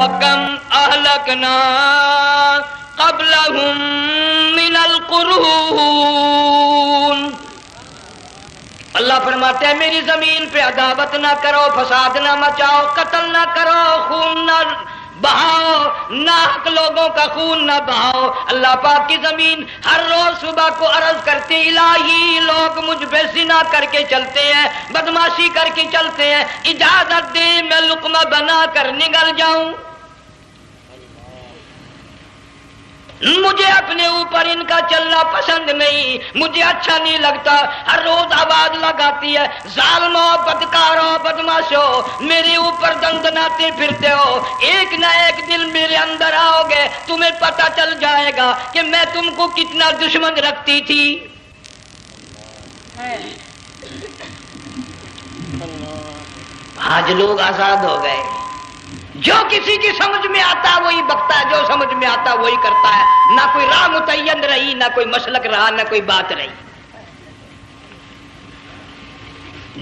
وَكَمْ أَهْلَكْنَا قَبْلَهُمْ مِنَ الْقُرُونِ. اللہ فرماتے ہیں میری زمین پہ عداوت نہ کرو، فساد نہ مچاؤ، قتل نہ کرو، خون نہ بہاؤ، ناحق لوگوں کا خون نہ بہاؤ. اللہ پاک کی زمین ہر روز صبح کو عرض کرتی الہی لوگ مجھ پہ زنا کر کے چلتے ہیں، بدماشی کر کے چلتے ہیں، اجازت دے میں لقمہ بنا کر نگل جاؤں. مجھے اپنے اوپر ان کا چلنا پسند نہیں، مجھے اچھا نہیں لگتا. ہر روز آواز لگاتی ہے ظالموں، بدکاروں، بدماشوں، میرے اوپر دندناتے پھرتے ہو. ایک نہ ایک دن میرے اندر آؤ گے، تمہیں پتہ چل جائے گا کہ میں تم کو کتنا دشمن رکھتی تھی. آج لوگ آزاد ہو گئے، جو کسی کی سمجھ میں آتا ہے وہی بکتا ہے، جو سمجھ میں آتا ہے وہی کرتا ہے. نہ کوئی راہ متعین رہی، نہ کوئی مسلک رہا، نہ کوئی بات رہی.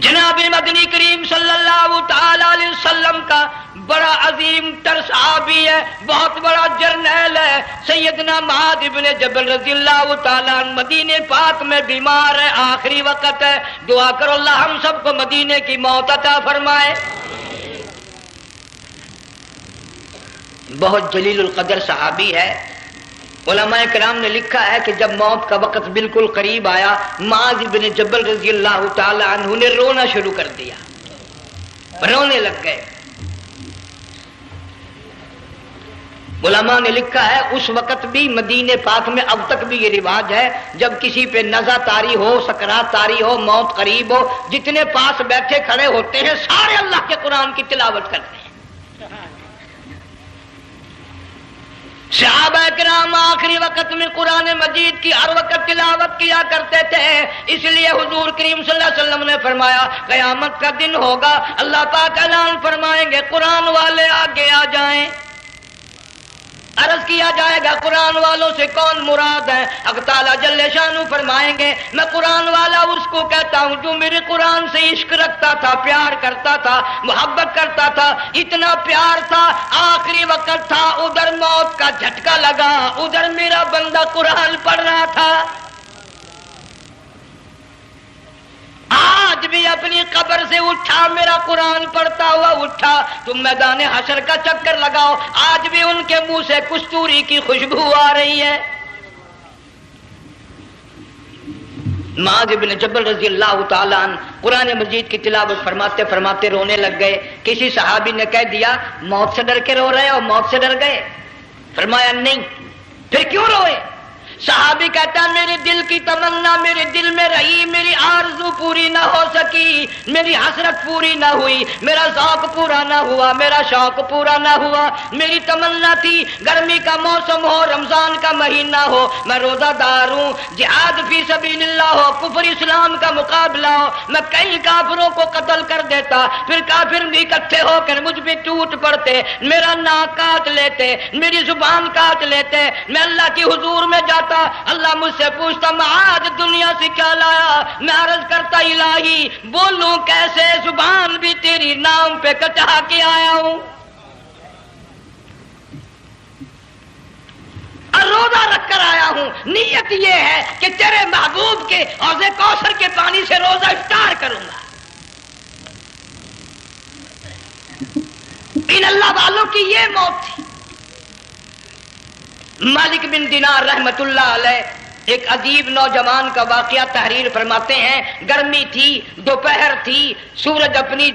جناب مدنی کریم صلی اللہ تعالی علیہ وسلم کا بڑا عظیم تر صحابی ہے، بہت بڑا جرنیل ہے، سیدنا معاذ ابن جبل رضی اللہ تعالی عنہ. مدینے پاک میں بیمار ہے، آخری وقت ہے. دعا کرو اللہ ہم سب کو مدینے کی موت عطا فرمائے. بہت جلیل القدر صحابی ہے. علماء کرام نے لکھا ہے کہ جب موت کا وقت بالکل قریب آیا، معاذ بن جبل رضی اللہ تعالی عنہ نے رونا شروع کر دیا، رونے لگ گئے. علماء نے لکھا ہے اس وقت بھی مدینے پاک میں اب تک بھی یہ رواج ہے، جب کسی پہ نزع طاری ہو، سکرات طاری ہو، موت قریب ہو، جتنے پاس بیٹھے کھڑے ہوتے ہیں سارے اللہ کے قرآن کی تلاوت کرتے ہیں. صحابہ کرام آخری وقت میں قرآن مجید کی ہر وقت تلاوت کیا کرتے تھے. اس لیے حضور کریم صلی اللہ علیہ وسلم نے فرمایا قیامت کا دن ہوگا، اللہ پاک اعلان فرمائیں گے قرآن والے آگے آ جائیں. عرض کیا جائے گا قرآن والوں سے کون مراد ہے؟ حق تعالیٰ جل شانہ فرمائیں گے میں قرآن والا اس کو کہتا ہوں جو میرے قرآن سے عشق رکھتا تھا، پیار کرتا تھا، محبت کرتا تھا. اتنا پیار تھا، آخری وقت تھا، ادھر موت کا جھٹکا لگا، ادھر میرا بندہ قرآن پڑھ رہا تھا. آج بھی اپنی قبر سے اٹھا، میرا قرآن پڑھتا ہوا اٹھا. تم میدان حشر کا چکر لگاؤ، آج بھی ان کے منہ سے کستوری کی خوشبو آ رہی ہے. معاذ بن جبل رضی اللہ تعالی عنہ قرآن مجید کی تلاوت فرماتے فرماتے رونے لگ گئے. کسی صحابی نے کہہ دیا موت سے ڈر کے رو رہے ہو، موت سے ڈر گئے؟ فرمایا نہیں. پھر کیوں روئے؟ صحابی کہتا ہے میرے دل کی تمنا میرے دل میں رہی، میری آرزو پوری نہ ہو سکی، میری حسرت پوری نہ ہوئی، میرا ذوق پورا نہ ہوا، میرا شوق پورا نہ ہوا. میری تمنا تھی گرمی کا موسم ہو، رمضان کا مہینہ ہو، میں روزہ دار ہوں، جہاد فی سبیل اللہ ہو، کفر اسلام کا مقابلہ ہو، میں کئی کافروں کو قتل کر دیتا، پھر کافر بھی اکٹھے ہو کر مجھ پہ ٹوٹ پڑتے، میرا ناک کاٹ لیتے، میری زبان کاٹ لیتے. میں اللہ کی حضور میں جاتا، اللہ مجھ سے پوچھتا معاذ دنیا سے کیا لایا؟ میں عرض کرتا الہی بولوں کیسے، زبان بھی تیری نام پہ کٹا کے آیا ہوں. اور روزہ رکھ کر آیا ہوں، نیت یہ ہے کہ تیرے محبوب کے حوض کوثر کے پانی سے روزہ افطار کروں گا. ان اللہ والوں کی یہ موت تھی. مالک بن دینار رحمت اللہ علیہ ایک عجیب نوجوان کا واقعہ تحریر فرماتے ہیں. گرمی تھی، دوپہر تھی، سورج اپنی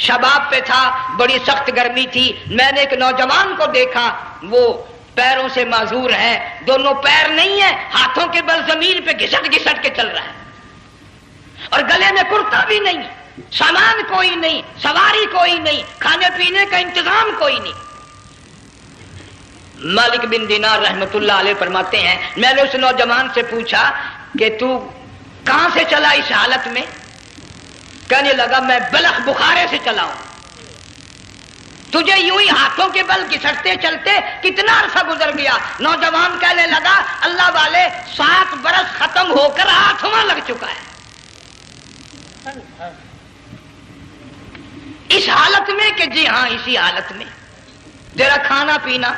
شباب پہ تھا، بڑی سخت گرمی تھی. میں نے ایک نوجوان کو دیکھا، وہ پیروں سے معذور ہے، دونوں پیر نہیں ہیں، ہاتھوں کے بل زمین پہ گھسٹ گھسٹ کے چل رہا ہے، اور گلے میں کرتا بھی نہیں، سامان کوئی نہیں، سواری کوئی نہیں، کھانے پینے کا انتظام کوئی نہیں. مالک بن دینار رحمت اللہ علیہ فرماتے ہیں میں نے اس نوجوان سے پوچھا کہ تو کہاں سے چلا اس حالت میں؟ کہنے لگا میں بلخ بخارے سے چلا ہوں. تجھے یوں ہی ہاتھوں کے بل گھسٹتے چلتے کتنا عرصہ گزر گیا؟ نوجوان کہنے لگا اللہ والے 7 برس ختم ہو کر 8واں لگ چکا ہے. اس حالت میں کہ جی ہاں اسی حالت میں. تیرا کھانا پینا.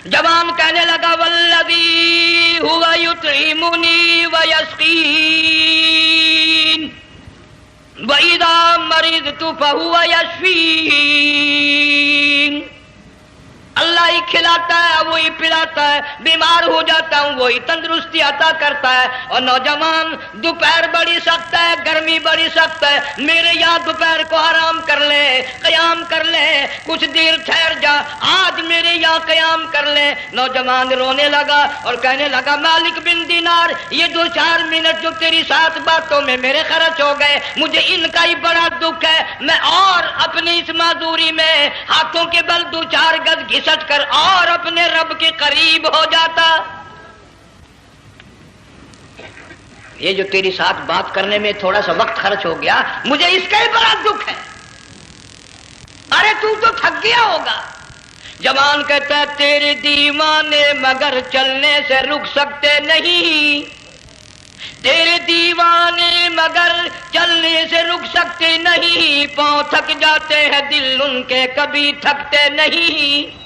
جوان کہنے لگا والذی ہوا یطعمنی ویسقین وَإِذَا مَرِضْتُ فَهُوَ يَشْفِينِ. اللہ ہی کھلاتا ہے, وہی پلاتا ہے, بیمار ہو جاتا ہوں وہی تندرستی عطا کرتا ہے. اور نوجوان دوپہر بڑی سخت ہے, گرمی بڑی سخت ہے, میرے یہاں دوپہر کو آرام کر لے, قیام کر لے, کچھ دیر ٹھہر جا, آج میرے یہاں قیام کر لے. نوجوان رونے لگا اور کہنے لگا مالک بن دینار, یہ 2-4 منٹ جو تیری ساتھ باتوں میں میرے خرچ ہو گئے, مجھے ان کا ہی بڑا دکھ ہے. میں اور اپنی اس معذوری میں ہاتھوں کے بل 2-4 گز گھسٹ کر اور اپنے رب کے قریب ہو جاتا. یہ جو تیری ساتھ بات کرنے میں تھوڑا سا وقت خرچ ہو گیا, مجھے اس کا ہی بڑا دکھ ہے. ارے تو تھک گیا ہوگا. جوان کہتا ہے تیرے دیوانے مگر چلنے سے رک سکتے نہیں, تیرے دیوانے مگر چلنے سے رک سکتے نہیں, پاؤں تھک جاتے ہیں دل ان کے کبھی تھکتے نہیں.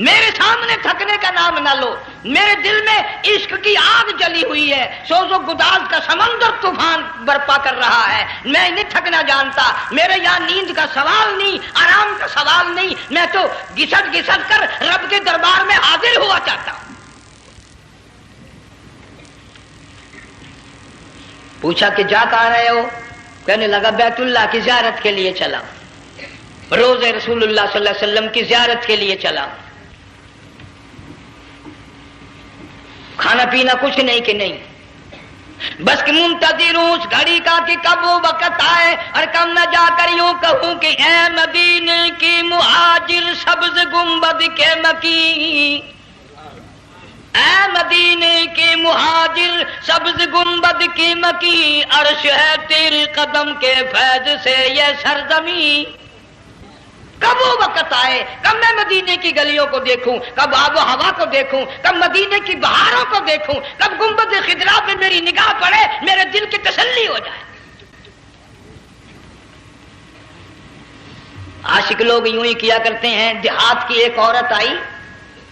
میرے سامنے تھکنے کا نام نہ لو, میرے دل میں عشق کی آگ جلی ہوئی ہے, سوز و گداز کا سمندر طوفان برپا کر رہا ہے. میں نہیں تھکنا جانتا, میرے یہاں نیند کا سوال نہیں, آرام کا سوال نہیں, میں تو گھسٹ گھسٹ کر رب کے دربار میں حاضر ہوا چاہتا ہوں. پوچھا کہ جا کہاں رہے ہو؟ کہنے لگا بیت اللہ کی زیارت کے لیے چلا, روز رسول اللہ صلی اللہ علیہ وسلم کی زیارت کے لیے چلا. کھانا پینا کچھ نہیں کہ نہیں, بس کہ منتظر ہوں اس گھڑی کا کہ کب وہ وقت آئے اور کب میں جا کر یوں کہوں کہ اے مدینے کی مہاجر سبز گنبد کے مکی, اے مدینے کے مہاجر سبز گنبد کی مکی, عرش ہے تیرے قدم کے فیض سے یہ سرزمین. کب وہ وقت آئے, کب میں مدینے کی گلیوں کو دیکھوں, کب آب و ہوا کو دیکھوں, کب مدینے کی بہاروں کو دیکھوں, کب گنبد خضرا پہ میری نگاہ پڑے, میرے دل کی تسلی ہو جائے. عاشق لوگ یوں ہی کیا کرتے ہیں. دیہات کی ایک عورت آئی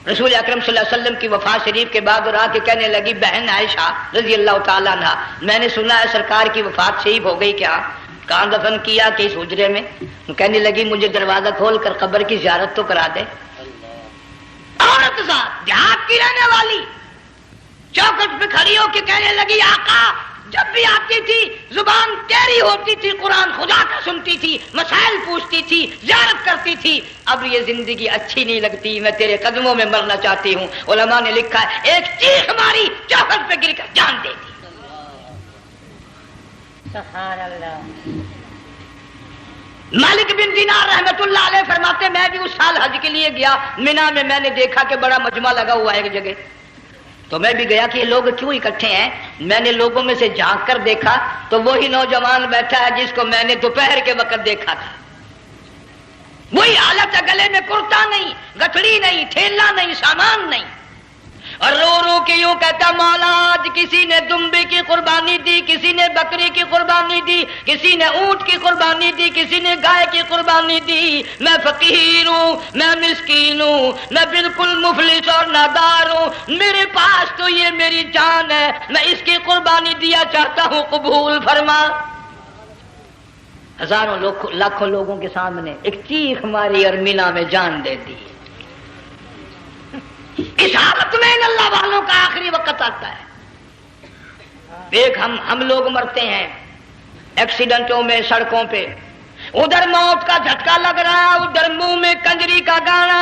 رسول اکرم صلی اللہ علیہ وسلم کی وفات شریف کے بعد, اور آ کے کہنے لگی بہن عائشہ رضی اللہ تعالیٰ عنہا, میں نے سنا ہے سرکار کی وفات شریف ہو گئی, کیا کہاں دفن کیا کہ اس حجرے میں؟ کہنے لگی مجھے دروازہ کھول کر قبر کی زیارت تو کرا دے. عورت صاحب دیہات کی رہنے والی چوکٹ پہ کھڑی ہو کے کہنے لگی آقا جب بھی آتی تھی زبان تیری ہوتی تھی, قرآن خدا کا سنتی تھی, مسائل پوچھتی تھی, زیارت کرتی تھی, اب یہ زندگی اچھی نہیں لگتی, میں تیرے قدموں میں مرنا چاہتی ہوں. علماء نے لکھا ہے ایک چیخ ماری, چوکٹ پہ گر کر جان دے دی. سبحان اللہ. مالک بن دینار رحمت اللہ علیہ فرماتے میں بھی اس سال حج کے لیے گیا, مینا میں نے دیکھا کہ بڑا مجمع لگا ہوا ہے ایک جگہ, تو میں بھی گیا کہ یہ لوگ کیوں اکٹھے ہیں. میں نے لوگوں میں سے جھانک کر دیکھا تو وہی نوجوان بیٹھا ہے جس کو میں نے دوپہر کے وقت دیکھا تھا. وہی حالت ہے, گلے میں کرتا نہیں, گٹھڑی نہیں, ٹھیلا نہیں, سامان نہیں, اور رو رو کے یوں کہتا مولا آج کسی نے دمبے کی قربانی دی, کسی نے بکری کی قربانی دی, کسی نے اونٹ کی قربانی دی, کسی نے گائے کی قربانی دی. میں فقیر ہوں, میں مسکین ہوں, میں بالکل مفلس اور نادار ہوں, میرے پاس تو یہ میری جان ہے, میں اس کی قربانی دیا چاہتا ہوں, قبول فرما. ہزاروں لاکھوں لوگوں کے سامنے ایک چیخ ماری اور مینا میں جان دے دی. اس حالت میں ان اللہ والوں کا آخری وقت آتا ہے. ایک ہم لوگ مرتے ہیں ایکسیڈنٹوں میں, سڑکوں پہ, ادھر موت کا جھٹکا لگ رہا, ادھر منہ میں کنجری کا گانا.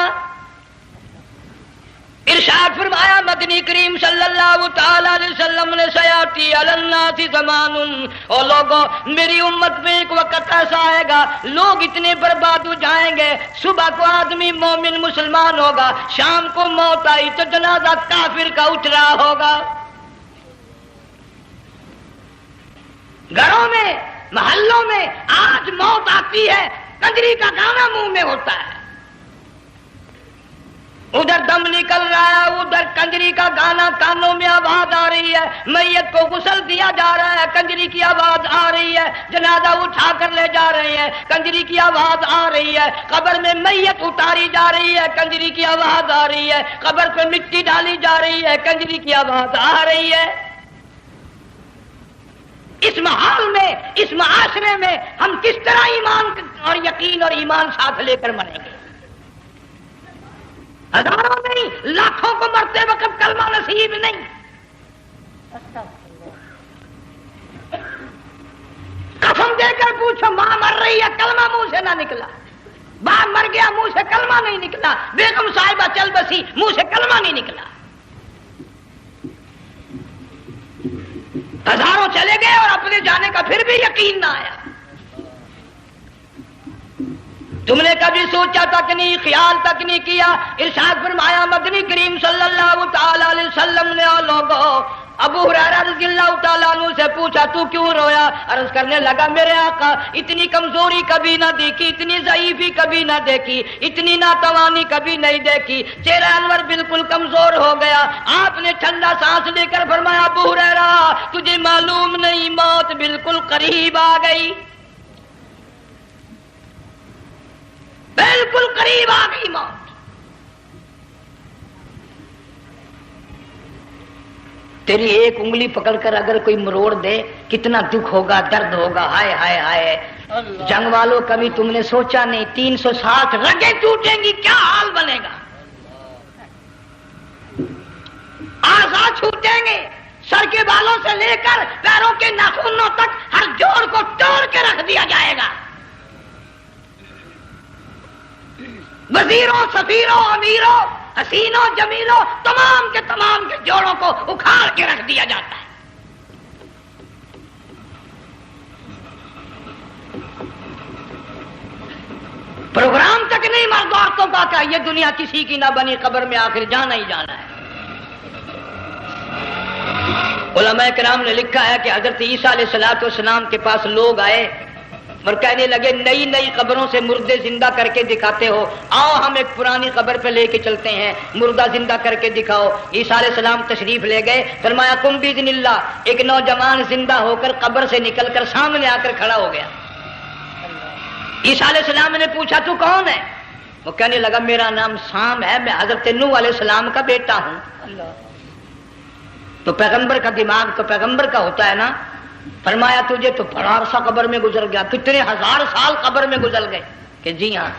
ارشاد فرمایا مدنی کریم صلی اللہ تعالی علیہ وسلم نے سیاتی علی الناس زمان, اور لوگوں میری امت میں ایک وقت ایسا آئے گا لوگ اتنے برباد ہو جائیں گے, صبح کو آدمی مومن مسلمان ہوگا, شام کو موت آئی تو جنازہ کافر کا اٹھ رہا ہوگا. گھروں میں محلوں میں آج موت آتی ہے, کنجری کا گانا منہ میں ہوتا ہے. ادھر دم نکل رہا ہے، ادھر کنجری کا گانا کانوں میں آواز آ رہی ہے، میت کو غسل دیا جا رہا ہے، کنجری کی آواز آ رہی ہے، جنازہ اٹھا کر لے جا رہے ہیں، کنجری کی آواز آ رہی ہے، قبر میں میت اتاری جا رہی ہے، کنجری کی آواز آ رہی ہے، قبر پہ مٹی ڈالی جا رہی ہے، کنجری کی آواز آ رہی ہے۔ اس ماحول میں، اس معاشرے میں ہم کس طرح ایمان اور یقین اور ایمان ساتھ لے کر مریں گے؟ ہزاروں نہیں، لاکھوں کو مرتے وقت کلمہ نصیب نہیں۔ قسم دے کر پوچھو، ماں مر رہی ہے، کلمہ منہ سے نہ نکلا، باپ مر گیا، منہ سے کلمہ نہیں نکلا، بیگم صاحبہ چل بسی، منہ سے کلمہ نہیں نکلا۔ ہزاروں چلے گئے اور اپنے جانے کا پھر بھی یقین نہ آیا۔ تم نے کبھی سوچا تک نہیں، خیال تک نہیں کیا؟ ارشاد فرمایا مدنی کریم صلی اللہ تعالی علیہ وسلم نے اور لوگوں ابو ہریرہ رضی اللہ تعالیٰ عنہ سے پوچھا تو کیوں رویا؟ عرض کرنے لگا میرے آقا اتنی کمزوری کبھی نہ دیکھی، اتنی ضعیفی کبھی نہ دیکھی، اتنی ناتوانی کبھی نہیں دیکھی، چہرہ انور بالکل کمزور ہو گیا۔ آپ نے ٹھنڈا سانس لے کر فرمایا ابو ہریرہ تجھے معلوم نہیں موت بالکل قریب آ گئی، بالکل قریب آ گئی موت۔ تیری ایک انگلی پکڑ کر اگر کوئی مروڑ دے کتنا دکھ ہوگا، درد ہوگا، ہائے ہائے ہائے۔ جنگ والوں کبھی تم نے سوچا نہیں 360 رگیں ٹوٹیں گی کیا حال بنے گا، اعضاء چھوٹیں گے، سر کے بالوں سے لے کر پیروں کے ناخنوں تک ہر جوڑ کو توڑ کے رکھ دیا جائے گا، وزیروں، سفیروں، امیروں، حسینوں، جمیلوں، تمام کے جوڑوں کو اکھاڑ کے رکھ دیا جاتا ہے۔ پروگرام تک نہیں مرد عورتوں کا کہ یہ دنیا کسی کی نہ بنی، قبر میں آخر جانا ہی جانا ہے۔ علماء کرام نے لکھا ہے کہ حضرت عیسیٰ علیہ السلام کے پاس لوگ آئے اور کہنے لگے نئی نئی قبروں سے مردے زندہ کر کے دکھاتے ہو، آؤ ہم ایک پرانی قبر پہ لے کے چلتے ہیں، مردہ زندہ کر کے دکھاؤ۔ عیسیٰ علیہ السلام تشریف لے گئے، فرمایا کم باذن اللہ، ایک نوجوان زندہ ہو کر قبر سے نکل کر سامنے آ کر کھڑا ہو گیا۔ عیسیٰ علیہ السلام نے پوچھا تو کون ہے؟ وہ کہنے لگا میرا نام سام ہے، میں حضرت نوح علیہ السلام کا بیٹا ہوں۔ تو پیغمبر کا دماغ تو پیغمبر کا ہوتا ہے نا۔ فرمایا تجھے تو بڑا عرصہ قبر میں گزر گیا، کتنے ہزار سال قبر میں گزر گئے؟ کہ جی ہاں۔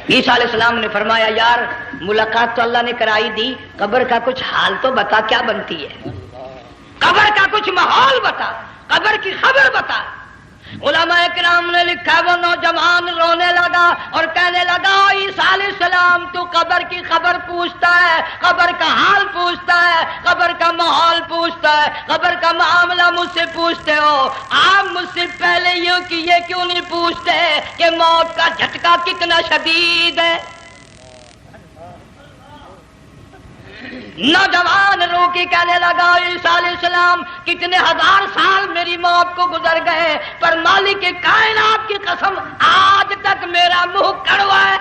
عیسیٰ علیہ السلام نے فرمایا یار ملاقات تو اللہ نے کرائی دی، قبر کا کچھ حال تو بتا کیا بنتی ہے، قبر کا کچھ ماحول بتا، قبر کی خبر بتا۔ علماء کرام نے لکھا وہ نوجوان رونے لگا اور کہنے لگا عیسیٰ علیہ السلام تو قبر کی خبر پوچھتا ہے، قبر کا حال پوچھتا ہے، قبر کا ماحول پوچھتا ہے، قبر کا معاملہ مجھ سے پوچھتے ہو، آپ مجھ سے پہلے یہ کیوں نہیں پوچھتے کہ موت کا جھٹکا کتنا شدید ہے؟ نوجوان رو کے کہنے لگا عیسیٰ علیہ السلام کتنے ہزار سال میری موت کو گزر گئے، پر مالک کائنات کی قسم آج تک میرا منہ کڑوا ہے۔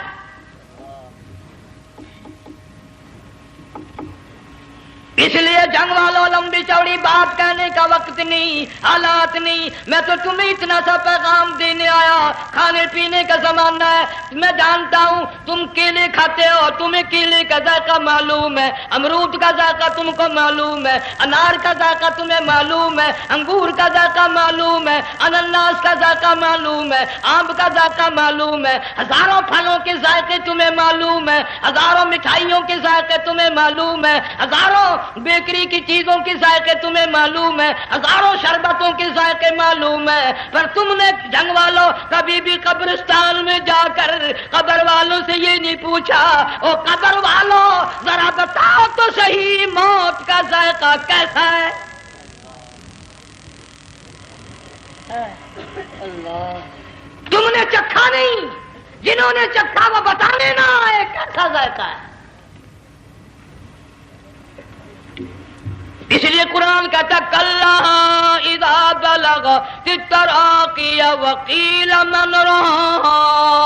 اس لیے جنگ والوں لمبی چوڑی بات کہنے کا وقت نہیں، حالات نہیں، میں تو تمہیں اتنا سا پیغام دینے آیا، کھانے پینے کا زمانہ ہے، میں جانتا ہوں تم کیلے کھاتے ہو، تمہیں کیلے کا ذائقہ معلوم ہے، امرود کا ذائقہ تم کو معلوم ہے، انار کا ذائقہ تمہیں معلوم ہے، انگور کا ذائقہ معلوم ہے، انناس کا ذائقہ معلوم ہے، آم کا ذائقہ معلوم ہے، ہزاروں پھلوں کے ذائقے تمہیں معلوم ہے، ہزاروں مٹھائیوں کے ذائقے تمہیں معلوم ہے، ہزاروں بیکری کی چیزوں کے ذائقے تمہیں معلوم ہے، ہزاروں شربتوں کے ذائقے معلوم ہے، پر تم نے جنگ والوں کبھی بھی قبرستان میں جا کر قبر والوں سے یہ نہیں پوچھا او قبر والوں ذرا بتاؤ تو صحیح موت کا ذائقہ کیسا ہے؟ تم نے چکھا نہیں، جنہوں نے چکھا وہ بتانے نہ آئے کیسا ذائقہ ہے۔ اس لیے قرآن کہتا کلا اذا بلغت التراقی وقیل من راق،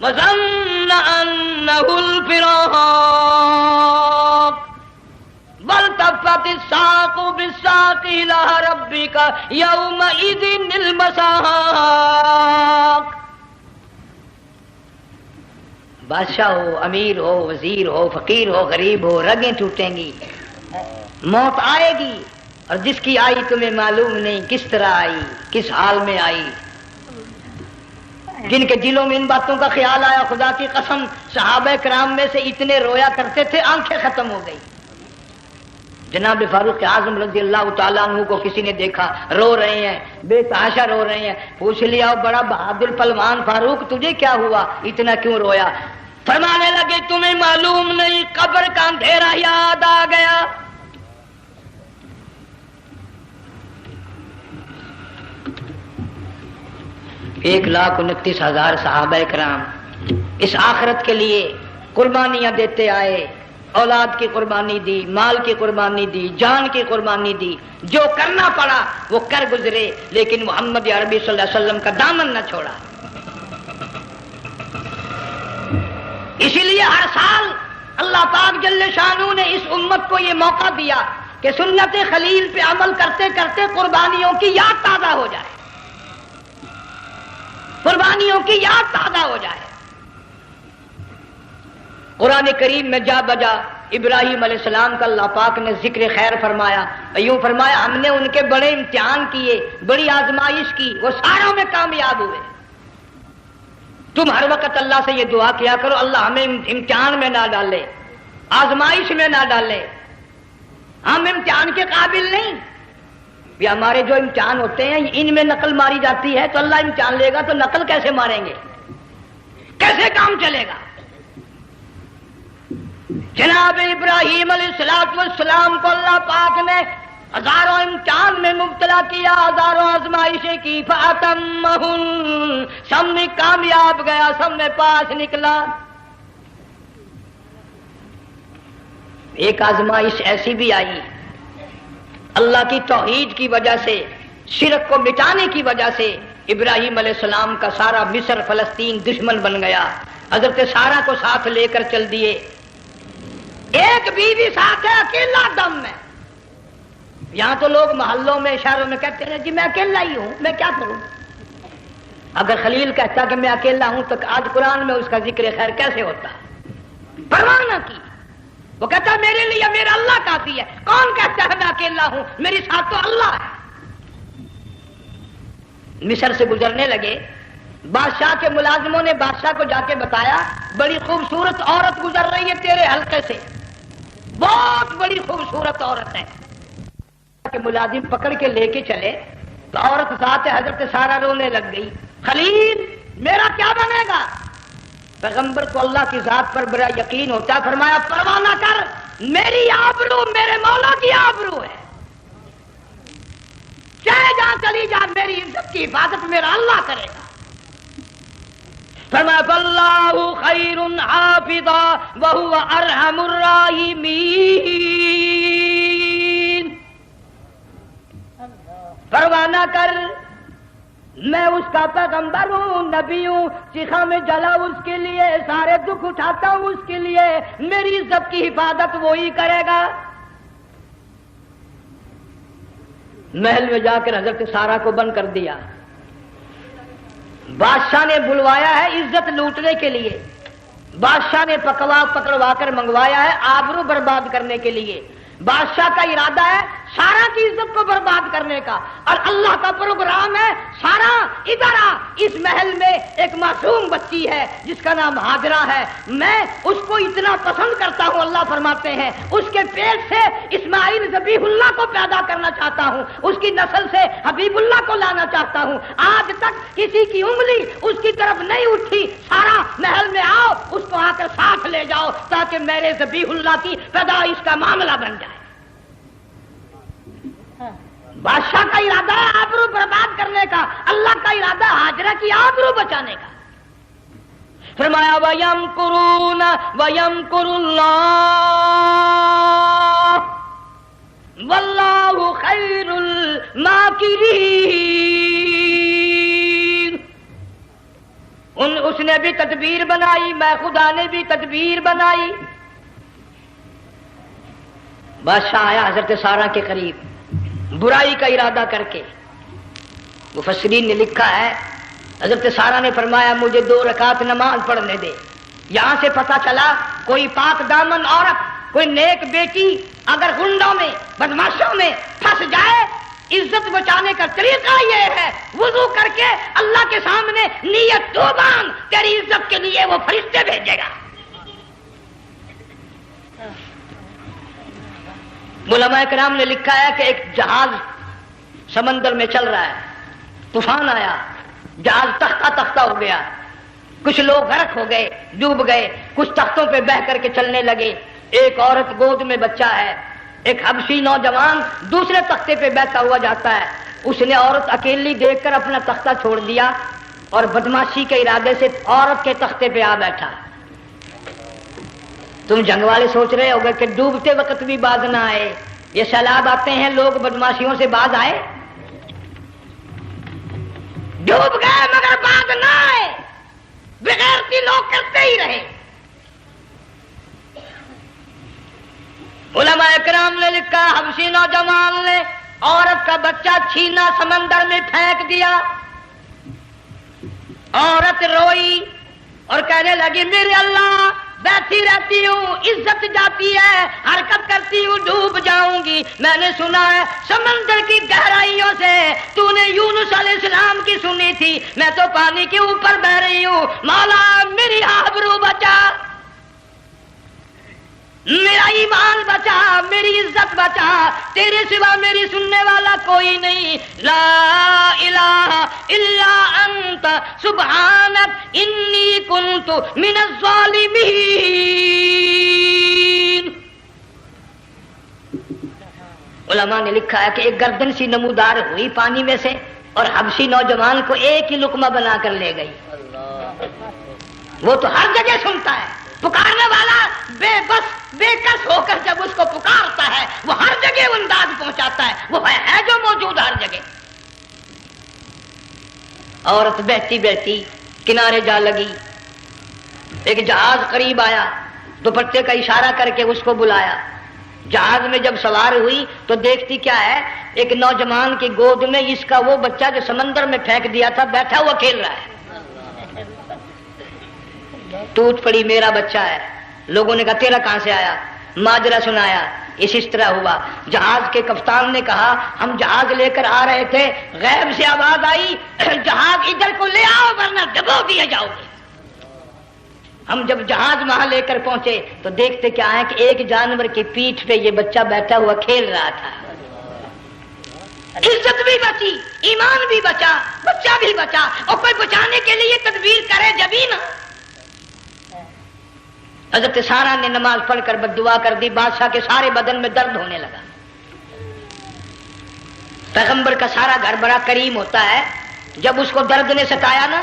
وظن أنه الفراق والتفت الساق بالساق إلى ربك يومئذ المساق. بادشاہ ہو، امیر ہو، وزیر ہو، فقیر ہو، غریب ہو، رگیں ٹوٹیں گی، موت آئے گی، اور جس کی آئی تمہیں معلوم نہیں کس طرح آئی، کس حال میں آئی. جن کے دلوں میں ان باتوں کا خیال آیا، خدا کی قسم صحابہ کرام میں سے اتنے رویا کرتے تھے آنکھیں ختم ہو گئی. جناب فاروق اعظم رضی اللہ تعالیٰ عنہ کو کسی نے دیکھا رو رہے ہیں، بے تحاشا رو رہے ہیں. پوچھ لیا بڑا بہادر پہلوان فاروق تجھے کیا ہوا، اتنا کیوں رویا؟ فرمانے لگے تمہیں معلوم نہیں قبر کا اندھیرا یاد آ گیا. ایک 1,29,000 صحابہ کرام اس آخرت کے لیے قربانیاں دیتے آئے، اولاد کی قربانی دی، مال کی قربانی دی، جان کی قربانی دی، جو کرنا پڑا وہ کر گزرے، لیکن محمد عربی صلی اللہ علیہ وسلم کا دامن نہ چھوڑا. اسی لیے ہر سال اللہ پاک جل شانہ نے اس امت کو یہ موقع دیا کہ سنت خلیل پہ عمل کرتے کرتے قربانیوں کی یاد تازہ ہو جائے، قربانیوں کی یاد تازہ ہو جائے. قرآن کریم میں جا بجا ابراہیم علیہ السلام کا اللہ پاک نے ذکر خیر فرمایا، یوں فرمایا ہم نے ان کے بڑے امتحان کیے، بڑی آزمائش کی، وہ ساروں میں کامیاب ہوئے. تم ہر وقت اللہ سے یہ دعا کیا کرو اللہ ہمیں امتحان میں نہ ڈالے، آزمائش میں نہ ڈالے، ہم امتحان کے قابل نہیں. یہ ہمارے جو امتحان ہوتے ہیں ان میں نقل ماری جاتی ہے، تو اللہ امتحان لے گا تو نقل کیسے ماریں گے، کیسے کام چلے گا؟ جناب ابراہیم علیہ السلام کو اللہ پاک نے ہزاروں امتحان میں مبتلا کیا، ہزاروں آزمائشیں کی، فَأَتَمَّهُنْ سب میں کامیاب گیا، سب میں پاس نکلا. ایک آزمائش ایسی بھی آئی اللہ کی توحید کی وجہ سے، شرک کو مٹانے کی وجہ سے ابراہیم علیہ السلام کا سارا مصر فلسطین دشمن بن گیا. حضرت سارہ کو ساتھ لے کر چل دیے، ایک بیوی ساتھ ہے اکیلا دم میں. یہاں تو لوگ محلوں میں شہروں میں کہتے ہیں جی میں اکیلا ہی ہوں، میں کیا کروں. اگر خلیل کہتا کہ میں اکیلا ہوں تو آج قرآن میں اس کا ذکر خیر کیسے ہوتا؟ پرواہ نہ کی، وہ کہتا میرے لیے میرا اللہ کافی ہے. کون کہتا ہے میں اکیلا ہوں، میری ساتھ تو اللہ ہے. مصر سے گزرنے لگے، بادشاہ کے ملازموں نے بادشاہ کو جا کے بتایا بڑی خوبصورت عورت گزر رہی ہے تیرے حلقے سے، بہت بڑی خوبصورت عورت ہے. کہ ملازم پکڑ کے لے کے چلے تو عورت ساتھ ہے، حضرت سارہ رونے لگ گئی. خلیل میرا کیا بنے گا؟ پیغمبر کو اللہ کی ذات پر بڑا یقین ہوتا ہے، فرمایا پرواہ نہ کر، میری آبرو میرے مولا کی آبرو ہے، چاہے جہاں چلی جا میری عزت کی حفاظت میرا اللہ کرے گا. فرمایا فاللہ خیر حافظا وہو ارحم الراحمین. پرواہ نہ کر، میں اس کا پیغمبر ہوں، نبی ہوں، چیخا میں جلا اس کے لیے، سارے دکھ اٹھاتا ہوں اس کے لیے، میری عزت کی حفاظت وہی کرے گا. محل میں جا کر حضرت سارہ کو بند کر دیا. بادشاہ نے بلوایا ہے عزت لوٹنے کے لیے، بادشاہ نے پکڑوا کر منگوایا ہے آبرو برباد کرنے کے لیے. بادشاہ کا ارادہ ہے سارا کی عزت کو برباد کرنے کا، اور اللہ کا پروگرام ہے سارا ادھر آ، اس محل میں ایک معصوم بچی ہے جس کا نام ہاجرہ ہے، میں اس کو اتنا پسند کرتا ہوں، اللہ فرماتے ہیں اس کے پیٹ سے اسماعیل ذبیح اللہ کو پیدا کرنا چاہتا ہوں، اس کی نسل سے حبیب اللہ کو لانا چاہتا ہوں. آج تک کسی کی انگلی اس کی طرف نہیں اٹھی. سارا محل میں آؤ، اس کو آ کر ساتھ لے جاؤ تاکہ میرے ذبیح اللہ کی پیدائش کا معاملہ بن جائے. بادشاہ کا ارادہ ہے آبرو برباد کرنے کا، اللہ کا ارادہ ہاجرہ کی آبرو بچانے کا. فرمایا وَيَمْكُرُونَ وَيَمْكُرُ اللَّهُ وَاللَّهُ خَيْرُ الْمَاكِرِينَ. اس نے بھی تدبیر بنائی، میں خدا نے بھی تدبیر بنائی۔ بادشاہ آیا حضرت سارہ کے قریب برائی کا ارادہ کر کے۔ مفسرین نے لکھا ہے حضرت سارہ نے فرمایا مجھے 2 رکعت نماز پڑھنے دے۔ یہاں سے پتہ چلا کوئی پاک دامن عورت، کوئی نیک بیٹی اگر غنڈوں میں بدماشوں میں پھنس جائے، عزت بچانے کا طریقہ یہ ہے وضو کر کے اللہ کے سامنے نیت تو باندھ، تیری عزت کے لیے وہ فرشتے بھیجے گا۔ علماء کرام نے لکھا ہے کہ ایک جہاز سمندر میں چل رہا ہے، طوفان آیا، جہاز تختہ تختہ ہو گیا، کچھ لوگ غرق ہو گئے، ڈوب گئے، کچھ تختوں پہ بہ کر کے چلنے لگے۔ ایک عورت گود میں بچہ ہے، ایک حبشی نوجوان دوسرے تختے پہ بیٹھا ہوا جاتا ہے۔ اس نے عورت اکیلی دیکھ کر اپنا تختہ چھوڑ دیا اور بدماشی کے ارادے سے عورت کے تختے پہ آ بیٹھا۔ تم جنگ والے سوچ رہے ہوگے کہ ڈوبتے وقت بھی باز نہ آئے، یہ سیلاب آتے ہیں لوگ بدماشیوں سے باز آئے؟ ڈوب گئے مگر باز نہ آئے، بغیرتی لوگ کرتے ہی رہے۔ علماء کرام نے لکھا حبشی نوجوان نے عورت کا بچہ چھینا سمندر میں پھینک دیا۔ عورت روئی اور کہنے لگی میرے اللہ بیٹھی رہتی ہوں، عزت جاتی ہے، حرکت کرتی ہوں، ڈوب جاؤں گی۔ میں نے سنا ہے سمندر کی گہرائیوں سے تو نے یونس علیہ السلام کی سنی تھی، میں تو پانی کے اوپر بہ رہی ہوں، مولا میری آبرو بچا، میرا ایمان بچا، میری عزت بچا، تیرے سوا میری سننے والا کوئی نہیں، لا الہ الا انت سبحانک انی کنت من الظالمین۔ علماء نے لکھا ہے کہ ایک گردن سی نمودار ہوئی پانی میں سے اور حبشی نوجوان کو ایک ہی لقمہ بنا کر لے گئی۔ وہ تو ہر جگہ سنتا ہے، پکارنے والا بے بس بے کس ہو کر جب اس کو پکارتا ہے وہ ہر جگہ انداز پہنچاتا ہے، وہ ہے جو موجود ہر جگہ۔ عورت بہتی بہتی کنارے جا لگی، ایک جہاز قریب آیا، دوپٹے کا اشارہ کر کے اس کو بلایا۔ جہاز میں جب سوار ہوئی تو دیکھتی کیا ہے، ایک نوجوان کی گود میں اس کا وہ بچہ جو سمندر میں پھینک دیا تھا بیٹھا ہوا کھیل رہا ہے۔ ٹوٹ پڑی میرا بچہ ہے۔ لوگوں نے کہا تیرا کہاں سے آیا؟ ماجرا سنایا، اس طرح ہوا۔ جہاز کے کپتان نے کہا ہم جہاز لے کر آ رہے تھے، غیب سے آواز آئی جہاز ادھر کو لے آؤ ورنہ ڈبو دیے جاؤ گے۔ ہم جب جہاز وہاں لے کر پہنچے تو دیکھتے کیا ہے کہ ایک جانور کی پیٹھ پہ یہ بچہ بیٹھا ہوا کھیل رہا تھا۔ عزت بھی بچی، ایمان بھی بچا، بچہ بھی بچا، اور کوئی بچانے کے لیے تدبیر کرے جبھی نا۔ حضرت سارہ نے نماز پڑھ کر بددعا کر دی، بادشاہ کے سارے بدن میں درد ہونے لگا۔ پیغمبر کا سارا گھر بڑا کریم ہوتا ہے، جب اس کو درد نے ستایا نا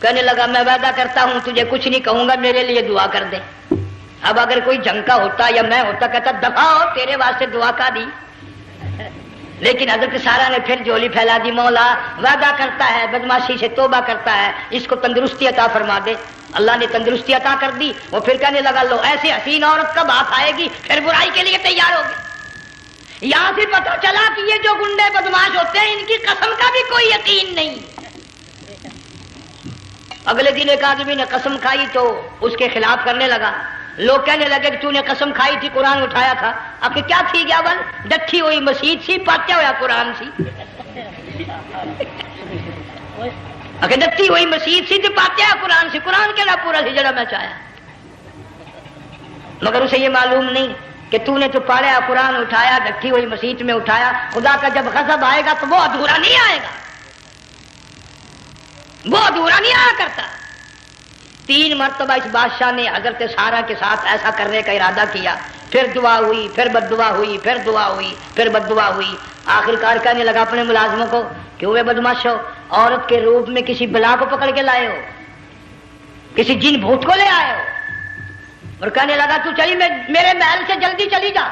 کہنے لگا میں وعدہ کرتا ہوں تجھے کچھ نہیں کہوں گا، میرے لیے دعا کر دے۔ اب اگر کوئی جنگ کا ہوتا یا میں ہوتا کہتا دفع ہو تیرے واسطے دعا کا دی، لیکن حضرت سارہ نے پھر جولی پھیلا دی، مولا وعدہ کرتا ہے بدماشی سے توبہ کرتا ہے، اس کو تندرستی عطا فرما دے۔ اللہ نے تندرستی عطا کر دی۔ وہ پھر کہنے لگا لو ایسی حسین عورت کب ہاتھ آئے گی، پھر برائی کے لیے تیار ہو گئے۔ یہاں سے پتہ چلا کہ یہ جو گنڈے بدماش ہوتے ہیں ان کی قسم کا بھی کوئی یقین نہیں۔ اگلے دن ایک آدمی نے قسم کھائی تو اس کے خلاف کرنے لگا، لوگ کہنے لگے کہ تو نے قسم کھائی تھی قرآن اٹھایا تھا، آخر کیا تھی گیا بل ڈٹھی ہوئی مسجد سی پاٹیا ہوا قرآن سی، آخر ڈٹھی ہوئی مسجد سی پاٹیا قرآن سی، قرآن کے لا پورا ہجڑا میں چاہیا، مگر اسے یہ معلوم نہیں کہ تو نے تو پاڑیا قرآن اٹھایا، ڈٹھی ہوئی مسجد میں اٹھایا، خدا کا جب غضب آئے گا تو وہ ادھورا نہیں آئے گا، وہ ادھورا نہیں آیا کرتا۔ 3 مرتبہ اس بادشاہ نے حضرت سارہ کے ساتھ ایسا کرنے کا ارادہ کیا، پھر دعا ہوئی، پھر بد دعا ہوئی، پھر دعا ہوئی، پھر بد دعا ہوئی۔ آخر کار کہنے لگا اپنے ملازموں کو کہ وہ بدماش ہو، عورت کے روپ میں کسی بلا کو پکڑ کے لائے ہو، کسی جن بھوت کو لے آئے ہو، اور کہنے لگا تو چلی میرے محل سے جلدی چلی جا،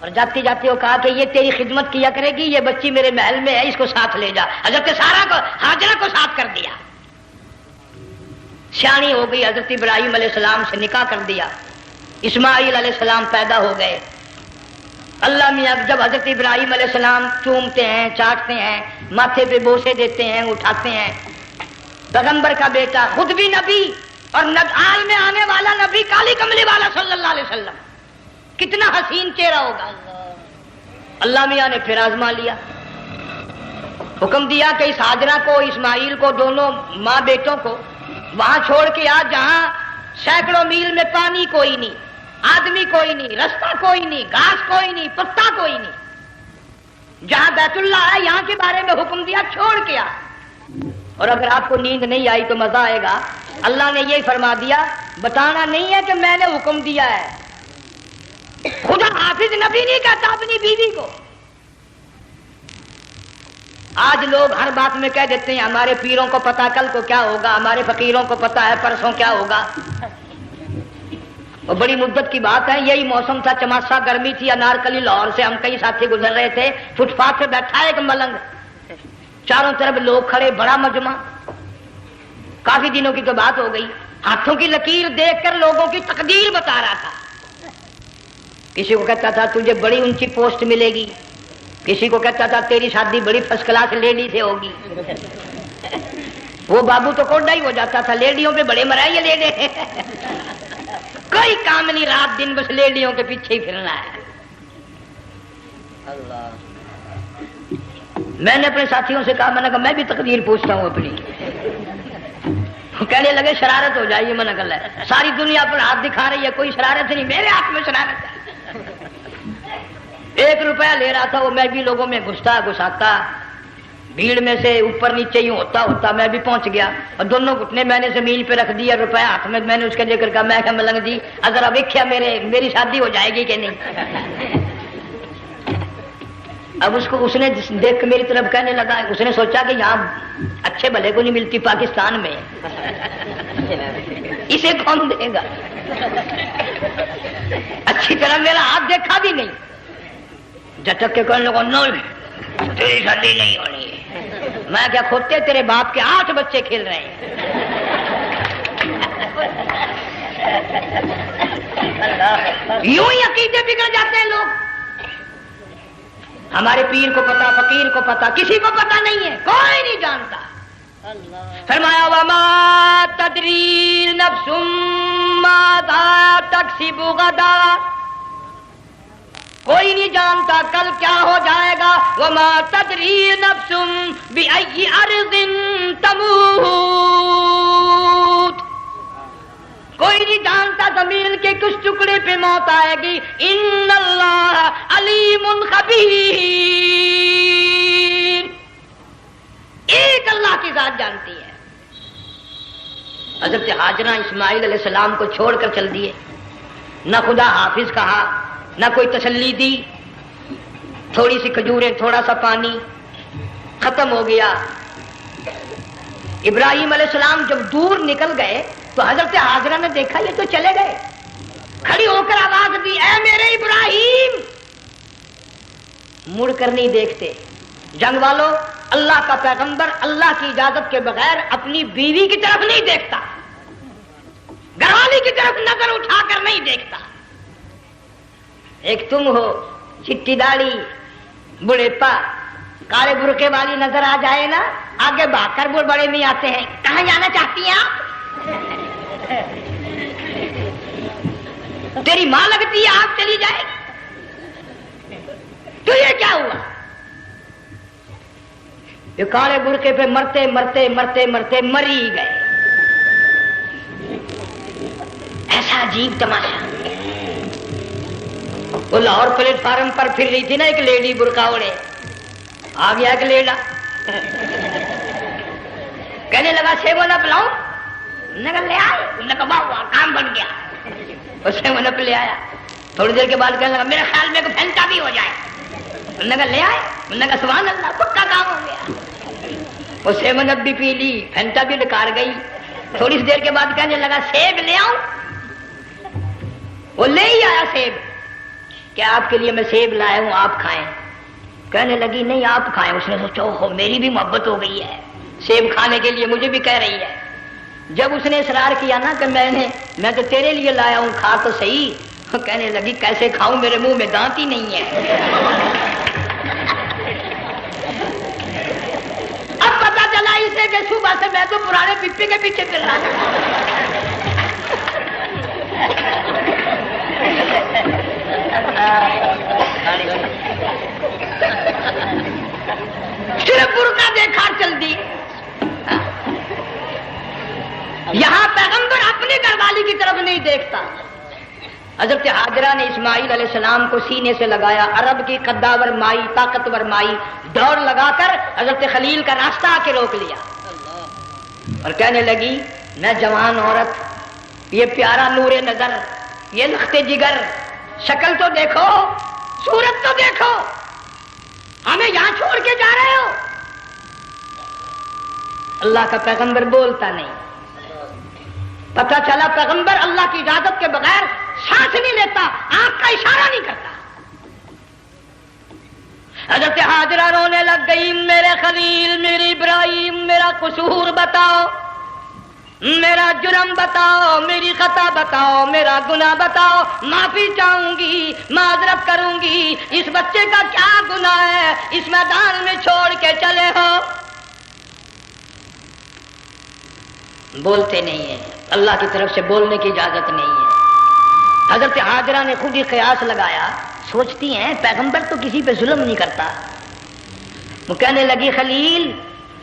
اور جاتی جاتی وہ کہا کہ یہ تیری خدمت کیا کرے گی، یہ بچی میرے محل میں ہے، اس کو ساتھ لے جا۔ حضرت سارہ کو ہاجرہ کو ساتھ کر دیا۔ سیانی ہو گئی، حضرت ابراہیم علیہ السلام سے نکاح کر دیا، اسماعیل علیہ السلام پیدا ہو گئے۔ اللہ میاں جب حضرت ابراہیم علیہ السلام چومتے ہیں، چاٹتے ہیں، ماتھے پہ بوسے دیتے ہیں، اٹھاتے ہیں، پیغمبر کا بیٹا خود بھی نبی اور آل میں آنے والا نبی کالی کملی والا صلی اللہ علیہ وسلم، کتنا حسین چہرہ ہوگا۔ اللہ میاں نے پھر آزما لیا، حکم دیا کہ اس ہاجرہ کو، اسماعیل کو، دونوں ماں بیٹوں کو وہاں چھوڑ کے آ جہاں سینکڑوں میل میں پانی کوئی نہیں، آدمی کوئی نہیں، رستہ کوئی نہیں، گھاس کوئی نہیں، پتا کوئی نہیں، جہاں بیت اللہ ہے یہاں کے بارے میں حکم دیا چھوڑ کے آ۔ اور اگر آپ کو نیند نہیں آئی تو مزہ آئے گا، اللہ نے یہ فرما دیا بتانا نہیں ہے کہ میں نے حکم دیا ہے۔ خدا حافظ نبی نہیں کہتا اپنی بیوی کو۔ آج لوگ ہر بات میں کہہ دیتے ہیں ہمارے پیروں کو پتا کل کو کیا ہوگا، ہمارے فقیروں کو پتا ہے پرسوں کیا ہوگا۔ اور بڑی مدت کی بات ہے، یہی موسم تھا، چماسا گرمی تھی، انارکلی لاہور سے ہم کئی ساتھی گزر رہے تھے، فٹ پاتھ پہ بیٹھا ایک ملنگ، چاروں طرف لوگ کھڑے، بڑا مجمع، کافی دنوں کی تو بات ہو گئی، ہاتھوں کی لکیر دیکھ کر لوگوں کی تقدیر بتا رہا تھا۔ کسی کو کہتا تھا تجھے بڑی اونچی پوسٹ ملے گی، کسی کو کہتا تھا تیری شادی بڑی فرسٹ کلاس لیڈی سے ہوگی۔ وہ بابو تو کوڈا ہی ہو جاتا تھا، لیڈیوں پہ بڑے مرائے لیڈے، کوئی کام نہیں، رات دن بس لیڈیوں کے پیچھے ہی پھرنا ہے۔ اللہ، میں نے اپنے ساتھیوں سے کہا، میں نے کہا میں بھی تقدیر پوچھتا ہوں اپنی۔ کہنے لگے شرارت ہو جائے، یہ منع کر ہے، ساری دنیا پر ہاتھ دکھا رہی ہے، کوئی شرارت نہیں، میرے ہاتھ میں شرارت ہے۔ 1 روپیہ لے رہا تھا وہ، میں بھی لوگوں میں گھساتا، بھیڑ میں سے اوپر نیچے ہی ہوتا میں بھی پہنچ گیا، اور دونوں گھٹنے میں نے زمین پہ رکھ دیا، روپیہ ہاتھ میں، میں نے اس کا ذکر کہا، میں کہا ملنگ جی اگر اب ویکھیا میری شادی ہو جائے گی کہ نہیں۔ اب اس نے دیکھ کے میری طرف کہنے لگا، اس نے سوچا کہ یہاں اچھے بھلے کو نہیں ملتی پاکستان میں، اسے کون دے گا؟ اچھی طرح میرا ہاتھ دیکھا بھی نہیں، جھٹک کے کہنے لگا نہیں تیری شادی نہیں ہونی ہے۔ میں کیا کھوتے تیرے باپ کے 8 بچے کھیل رہے ہیں۔ یوں ہی عقیدے بگڑ جاتے ہیں لوگ۔ ہمارے پیر کو پتا، فقیر کو پتا، کسی کو پتا نہیں ہے، کوئی نہیں جانتا۔ فرمایا وما تدری نفس ماذا تکسب غدا، کوئی نہیں جانتا کل کیا ہو جائے گا۔ وما تدری نفس بأي أرض تموت، کوئی نہیں جانتا زمین کے کس ٹکڑے پہ موت آئے گی۔ ان اللہ علیم خبیر، ایک اللہ کی ذات جانتی ہے۔ حضرت ہاجرہ اسماعیل علیہ السلام کو چھوڑ کر چل دیے، نہ خدا حافظ کہا، نہ کوئی تسلی دی، تھوڑی سی کھجوریں، تھوڑا سا پانی، ختم ہو گیا۔ ابراہیم علیہ السلام جب دور نکل گئے تو حضرت ہاجرہ نے دیکھا یہ تو چلے گئے، کھڑی ہو کر آواز دی، اے میرے ابراہیم۔ مڑ کر نہیں دیکھتے۔ جنگ والوں، اللہ کا پیغمبر اللہ کی اجازت کے بغیر اپنی بیوی کی طرف نہیں دیکھتا، گھر والی کی طرف نظر اٹھا کر نہیں دیکھتا۔ ایک تم ہو، چٹی داڑھی، بڑھے پا، کالے برقعے والی نظر آ جائے نا، آگے بھاگ کر بڑے نہیں آتے ہیں، کہاں جانا چاہتی ہیں آپ؟ تیری ماں لگتی ہے آپ چلی جائے، تو یہ کیا ہوا؟ یہ کالے برقعے پہ مرتے مرتے مرتے مرتے مری گئے۔ ایسا عجیب تماشا۔ وہ لاہور پلیٹ فارم پر پھر رہی تھی نا ایک لیڈی برقع اوڑے، آ گیا ایک لیڈا، کہنے لگا سیب نہ پلاؤں، نے کہا لے آئے، نے کہا واہ کام بن گیا، اس نے منپ لے آیا۔ تھوڑی دیر کے بعد کہنے لگا میرے خیال میں کوئی پھینٹا بھی ہو جائے، نے کہا لے آئے، نے کہا سبحان اللہ پکا کام ہو گیا۔ اسے منپ بھی پی لی، پھینٹا بھی ڈکار گئی۔ تھوڑی سی دیر کے بعد کہنے لگا سیب لے آؤں، وہ لے ہی آیا سیب، کیا آپ کے لیے میں سیب لایا ہوں آپ کھائیں؟ کہنے لگی نہیں آپ کھائیں۔ اس نے سوچا اوہ میری بھی محبت ہو گئی ہے، سیب کھانے کے لیے مجھے بھی کہہ رہی ہے۔ جب اس نے اصرار کیا نا کہ میں تو تیرے لیے لایا ہوں، کھا تو صحیح، کہنے لگی کیسے کھاؤں، میرے منہ میں دانت ہی نہیں ہے۔ اب پتا چلا اسے کہ صبح سے میں تو پرانے پپی کے پیچھے پھر رہا تھا۔ صرف برقع دیکھا چل دی۔ یہاں پیغمبر اپنی گھر والی کی طرف نہیں دیکھتا۔ حضرت حاجرہ نے اسماعیل علیہ السلام کو سینے سے لگایا، عرب کی قداور مائی، طاقتور مائی، دوڑ لگا کر حضرت خلیل کا راستہ آ کے روک لیا اور کہنے لگی میں جوان عورت، یہ پیارا نور نظر، یہ لخت جگر، شکل تو دیکھو، صورت تو دیکھو، ہمیں یہاں چھوڑ کے جا رہے ہو؟ اللہ کا پیغمبر بولتا نہیں۔ پتہ چلا پیغمبر اللہ کی اجازت کے بغیر سانس نہیں لیتا، آنکھ کا اشارہ نہیں کرتا۔ حضرت حاجرہ رونے لگ گئی، میرے خلیل، میری ابراہیم، میرا قصور بتاؤ، میرا جرم بتاؤ، میری خطا بتاؤ، میرا گناہ بتاؤ، معافی چاہوں گی، معذرت کروں گی، اس بچے کا کیا گناہ ہے اس میدان میں چھوڑ کے چلے ہو؟ بولتے نہیں ہیں، اللہ کی طرف سے بولنے کی اجازت نہیں ہے۔ حضرت حاجرہ نے خود ہی قیاس لگایا، سوچتی ہیں پیغمبر تو کسی پہ ظلم نہیں کرتا۔ وہ کہنے لگی خلیل،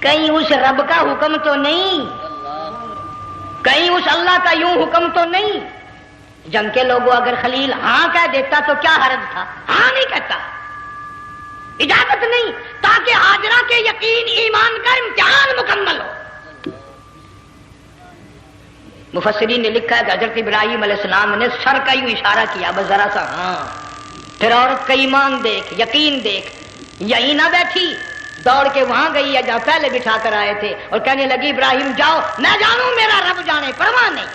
کہیں اس رب کا حکم تو نہیں، کہیں اس اللہ کا یوں حکم تو نہیں؟ جنگ کے لوگوں اگر خلیل ہاں کہہ دیتا تو کیا حرج تھا؟ ہاں نہیں کہتا، اجازت نہیں، تاکہ حاجرہ کے یقین ایمان کا امتحان مکمل ہو۔ مفسرین نے لکھا ہے کہ حضرت ابراہیم علیہ السلام نے سر کا یوں اشارہ کیا، بس ذرا سا ہاں، پھر عورت کا ایمان دیکھ، یقین دیکھ، یہی نہ بیٹھی، دوڑ کے وہاں گئی ہے جہاں پہلے بٹھا کر آئے تھے اور کہنے لگی ابراہیم جاؤ، میں جانوں میرا رب جانے، پرواہ نہیں۔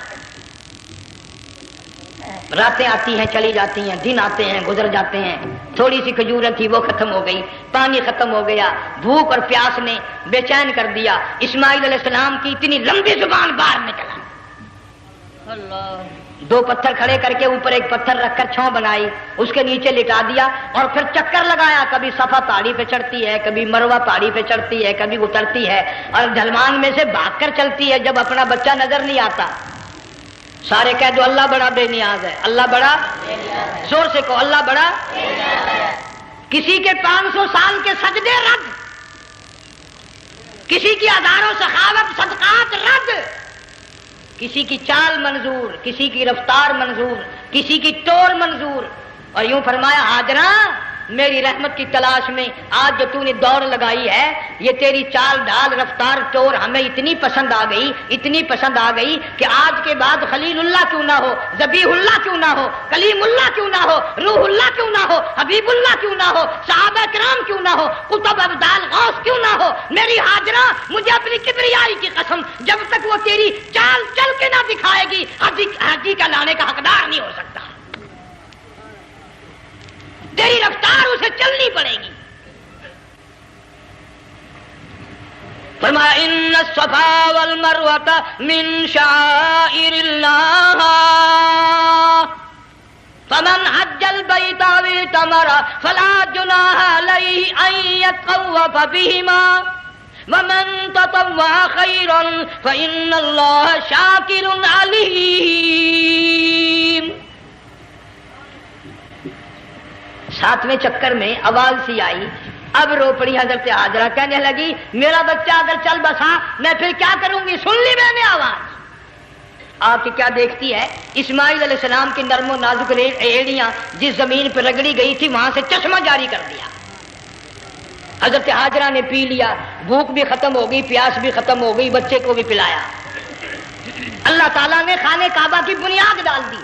راتیں آتی ہیں چلی جاتی ہیں، دن آتے ہیں گزر جاتے ہیں، تھوڑی سی کھجوریں تھی وہ ختم ہو گئی، پانی ختم ہو گیا، بھوک اور پیاس نے بے چین کر دیا۔ اسماعیل علیہ السلام کی اتنی لمبی زبان باہر نکلا، دو پتھر کھڑے کر کے اوپر ایک پتھر رکھ کر چھاؤں بنائی، اس کے نیچے لٹا دیا اور پھر چکر لگایا، کبھی صفا پہاڑی پہ چڑھتی ہے، کبھی مروہ پہاڑی پہ چڑھتی ہے، کبھی اترتی ہے اور ڈھلوان میں سے بھاگ کر چلتی ہے جب اپنا بچہ نظر نہیں آتا۔ سارے کہہ دو اللہ بڑا بے نیاز ہے، اللہ بڑا، زور سے کہو اللہ بڑا۔ کسی کے 500 سال کے سجدے رد، کسی کی ہزاروں سخاوت صدقات رد، کسی کی چال منظور، کسی کی رفتار منظور، کسی کی ٹور منظور، اور یوں فرمایا حاجرہ میری رحمت کی تلاش میں آج جو تو نے دوڑ لگائی ہے، یہ تیری چال ڈھال رفتار ٹور ہمیں اتنی پسند آ گئی، اتنی پسند آ گئی کہ آج کے بعد خلیل اللہ کیوں نہ ہو، ذبیح اللہ کیوں نہ ہو، کلیم اللہ کیوں نہ ہو، روح اللہ کیوں نہ ہو، حبیب اللہ کیوں نہ ہو، صحابہ کرام کیوں نہ ہو، قطب ابدال غوث کیوں نہ ہو، میری حاجرہ مجھے اپنی کبریائی کی قسم جب تک وہ تیری چال چل کے نہ دکھائے گی حاجی کا لانے کا حقدار نہیں ہو سکتا، تیری رفتار اسے چلنی پڑے گی۔ فرمایا ان الصفا والمروہ من شعائر اللہ فمن حج البیت او اعتمر فلا جناح علیہ ان یطوف بہما ومن تطوع خیرا فإن اللہ شاکر علیم۔ 7ویں چکر میں آواز سی آئی، اب رو پڑی حضرت حاجرہ، کہنے لگی میرا بچہ اگر چل بسا میں پھر کیا کروں گی؟ سن لی میں نے آواز۔ آپ کی کیا دیکھتی ہے؟ اسماعیل علیہ السلام کی نرم و نازک ایڑیاں جس زمین پہ رگڑی گئی تھی وہاں سے چشمہ جاری کر دیا۔ حضرت حاجرہ نے پی لیا، بھوک بھی ختم ہو گئی، پیاس بھی ختم ہو گئی، بچے کو بھی پلایا۔ اللہ تعالیٰ نے خانہ کعبہ کی بنیاد ڈال دی،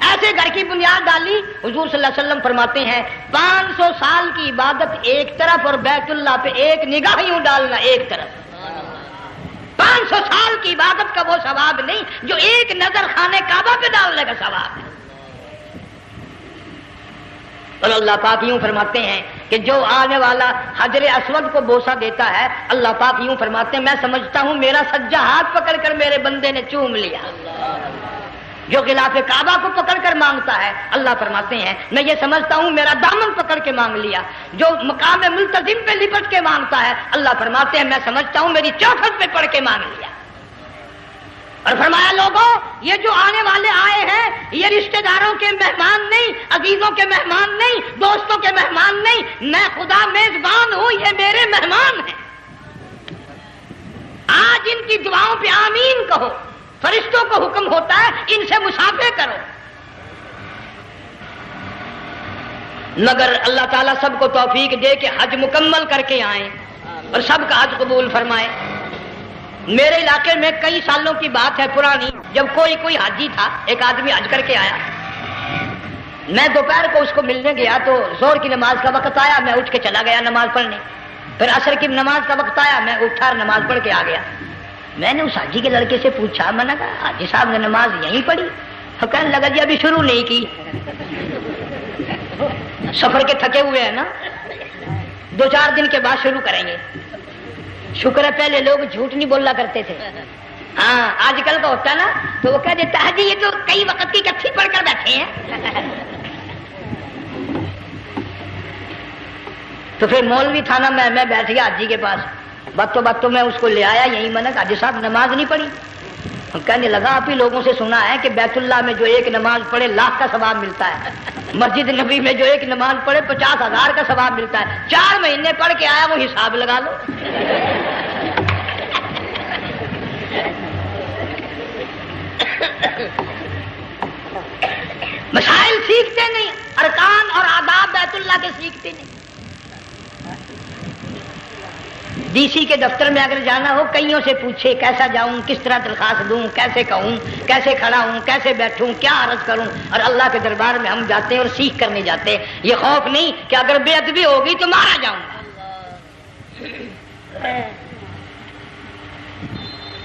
ایسے گھر کی بنیاد ڈالی، حضور صلی اللہ علیہ وسلم فرماتے ہیں 500 سال کی عبادت ایک طرف اور بیت اللہ پہ ایک نگاہ یوں ڈالنا ایک طرف، 500 سال کی عبادت کا وہ ثواب نہیں جو ایک نظر خانہ کعبہ پہ ڈالنے کا ثواب ہے۔ اور اللہ پاک یوں فرماتے ہیں کہ جو آنے والا حجر اسود کو بوسہ دیتا ہے، اللہ پاک یوں فرماتے ہیں میں سمجھتا ہوں میرا سجا ہاتھ پکڑ کر میرے بندے نے چوم لیا۔ جو غلاف کعبہ کو پکڑ کر مانگتا ہے، اللہ فرماتے ہیں میں یہ سمجھتا ہوں میرا دامن پکڑ کے مانگ لیا۔ جو مقام ملتزم پہ لپٹ کے مانگتا ہے، اللہ فرماتے ہیں میں سمجھتا ہوں میری چوکھٹ پہ پڑ کے مانگ لیا۔ اور فرمایا لوگوں یہ جو آنے والے آئے ہیں یہ رشتہ داروں کے مہمان نہیں، عزیزوں کے مہمان نہیں، دوستوں کے مہمان نہیں، میں خدا میزبان ہوں، یہ میرے مہمان ہیں۔ آج ان کی دعاؤں پہ آمین کہو، فرشتوں کو حکم ہوتا ہے ان سے مصافحہ کرو۔ مگر اللہ تعالیٰ سب کو توفیق دے کہ حج مکمل کر کے آئیں اور سب کا حج قبول فرمائے۔ میرے علاقے میں کئی سالوں کی بات ہے پرانی، جب کوئی حاجی تھا، ایک آدمی حج کر کے آیا، میں دوپہر کو اس کو ملنے گیا تو ظہر کی نماز کا وقت آیا، میں اٹھ کے چلا گیا نماز پڑھنے۔ پھر عصر کی نماز کا وقت آیا، میں اٹھا اور نماز پڑھ کے آ گیا۔ میں نے اس حاجی کے لڑکے سے پوچھا، میں نے کہا حاجی صاحب نے نماز یہیں پڑھی؟ تو کہنے لگا جی ابھی شروع نہیں کی، سفر کے تھکے ہوئے ہیں نا، 2-4 دن کے بعد شروع کریں گے۔ شکر ہے پہلے لوگ جھوٹ نہیں بولا کرتے تھے، ہاں آج کل کا ہوتا ہے نا تو وہ کہہ دیتا ہے جی یہ تو کئی وقت کی کچھی پڑھ کر بیٹھے ہیں۔ تو پھر مولوی تھا نا، میں بیٹھ گیا حاجی کے پاس، باتوں میں اس کو لے آیا، یہی میں نے کہا حاجی صاحب نماز نہیں پڑھی؟ کہنے لگا آپ ہی لوگوں سے سنا ہے کہ بیت اللہ میں جو ایک نماز پڑھے 1,00,000 کا ثواب ملتا ہے، مسجد نبی میں جو ایک نماز پڑھے 50,000 کا ثواب ملتا ہے، 4 مہینے پڑھ کے آیا، وہ حساب لگا لو۔ مسائل سیکھتے نہیں، ارکان اور آداب بیت اللہ کے سیکھتے نہیں۔ ڈی سی کے دفتر میں اگر جانا ہو کئیوں سے پوچھے کیسا جاؤں، کس طرح درخواست دوں، کیسے کہوں، کیسے کھڑا ہوں، کیسے بیٹھوں، کیا عرض کروں، اور اللہ کے دربار میں ہم جاتے ہیں اور سیکھ کرنے جاتے ہیں۔ یہ خوف نہیں کہ اگر بے ادبی ہوگی تو مارا جاؤں گا۔